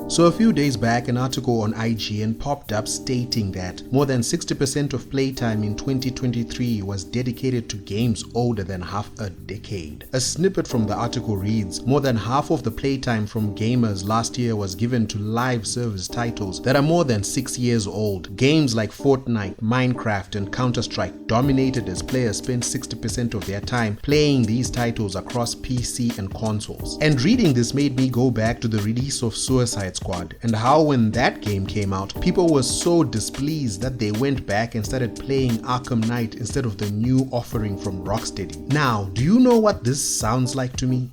So a few days back, an article on IGN popped up stating that more than 60% of playtime in 2023 was dedicated to games older than half a decade. A snippet from the article reads, more than half of the playtime from gamers last year was given to live service titles that are more than 6 years old. Games like Fortnite, Minecraft, and Counter-Strike dominated as players spent 60% of their time playing these titles across PC and consoles. And reading this made me go back to the release of Suicide Squad and how when that game came out, people were so displeased that they went back and started playing Arkham Knight instead of the new offering from Rocksteady. Now, do you know what this sounds like to me?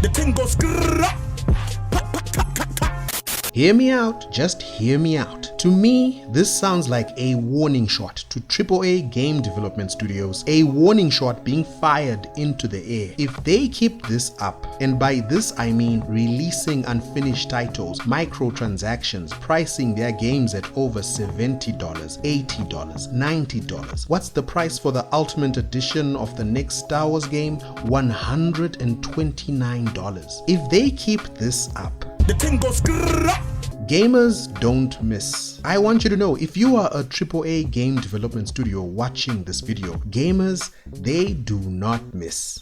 The thing goes Hear me out, just hear me out. To me, this sounds like a warning shot to AAA game development studios, a warning shot being fired into the air. If they keep this up, and by this I mean releasing unfinished titles, microtransactions, pricing their games at over $70, $80, $90. What's the price for the Ultimate Edition of the next Star Wars game? $129. If they keep this up, the thing goes gamers don't miss. I want you to know, if you are a AAA game development studio watching this video, gamers, they do not miss.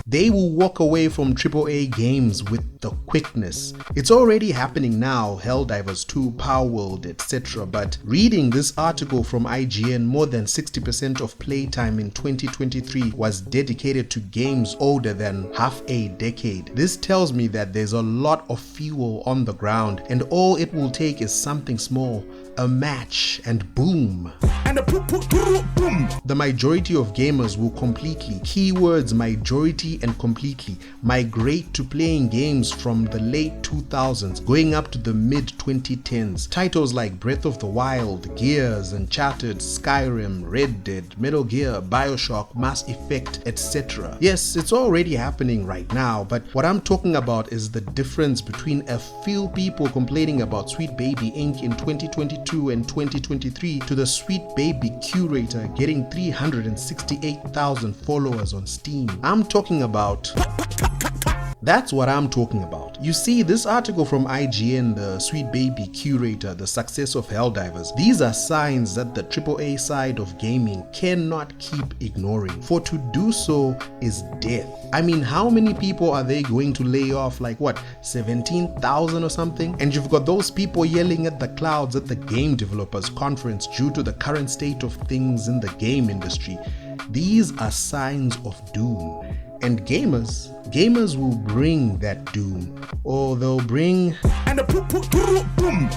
They will walk away from AAA games with the quickness. It's already happening now, Helldivers 2, Palworld, etc. But reading this article from IGN, more than 60% of playtime in 2023 was dedicated to games older than half a decade. This tells me that there's a lot of fuel on the ground, and all it will take is something small, a match, and boom. and a boom. The majority of gamers will completely, keywords majority and completely, migrate to playing games from the late 2000s going up to the mid 2010s. Titles like Breath of the Wild, Gears, Uncharted, Skyrim, Red Dead, Metal Gear, Bioshock, Mass Effect, etc. Yes, it's already happening right now, but what I'm talking about is the difference between a few people complaining about Sweet Baby Inc. in 2022 and 2023 to the Sweet Baby curator getting 368,000 followers on Steam. I'm talking about... That's what I'm talking about. You see, this article from IGN, the Sweet Baby curator, the success of Helldivers, these are signs that the AAA side of gaming cannot keep ignoring. For to do so is death. I mean, how many people are they going to lay off? Like what, 17,000 or something? And you've got those people yelling at the clouds at the game developers conference due to the current state of things in the game industry. These are signs of doom. And gamers will bring that doom, or they'll bring... and a boom.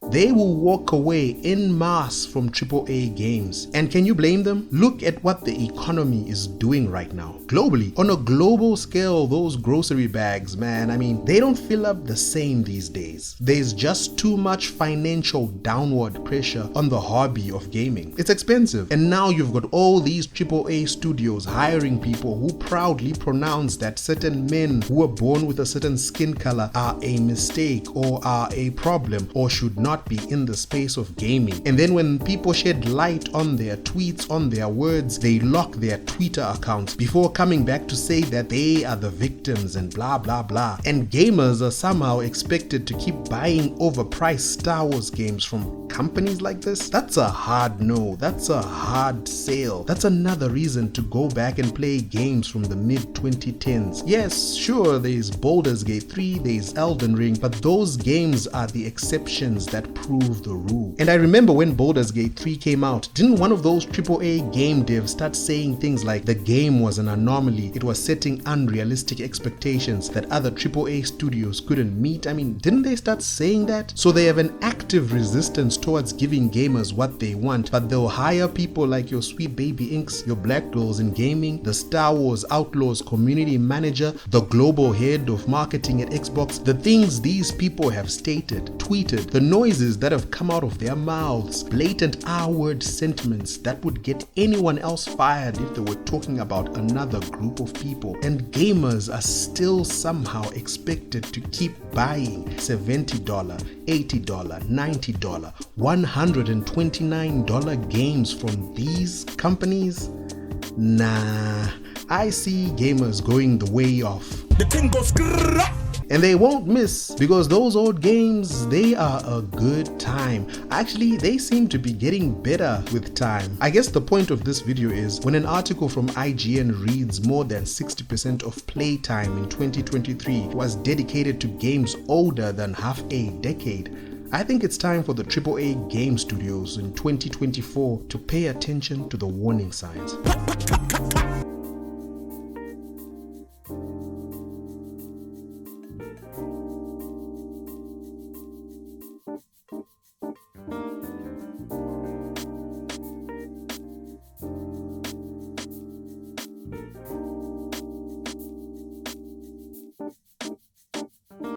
They will walk away in mass from AAA games. And can you blame them? Look at what the economy is doing right now. Globally, on a global scale, those grocery bags, man, I mean, they don't fill up the same these days. There's just too much financial downward pressure on the hobby of gaming. It's expensive. And now you've got all these AAA studios hiring people who proudly pronounce that certain men who were born with a certain skin color are a mistake or are a problem or should not be in the space of gaming. And then when people shed light on their tweets, on their words, they lock their Twitter accounts before coming back to say that they are the victims and blah blah blah. And gamers are somehow expected to keep buying overpriced Star Wars games from companies like this. That's a hard no. That's a hard sale. That's another reason to go back and play games from the mid 2010s. Yes, sure, there's Baldur's Gate 3, there's Elden Ring, but those games are the exceptions that prove the rule. And I remember when Baldur's Gate 3 came out, didn't one of those AAA game devs start saying things like the game was an anomaly, it was setting unrealistic expectations that other AAA studios couldn't meet? I mean, didn't they start saying that? So they have an active resistance towards giving gamers what they want, but they'll hire people like your Sweet Baby Incs, your Black Girls in Gaming, the Star Wars Outlaws community manager, the global head of marketing at Xbox. The things these people have stated, tweeted, the noises that have come out of their mouths, blatant R-word sentiments that would get anyone else fired if they were talking about another group of people. And gamers are still somehow expected to keep buying $70, $80, $90, $129 games from these companies? Nah, I see gamers going the way of... The thing goes And they won't miss, because those old games, they are a good time. Actually, they seem to be getting better with time. I guess the point of this video is, when an article from IGN reads more than 60% of playtime in 2023 was dedicated to games older than half a decade, I think it's time for the AAA game studios in 2024 to pay attention to the warning signs.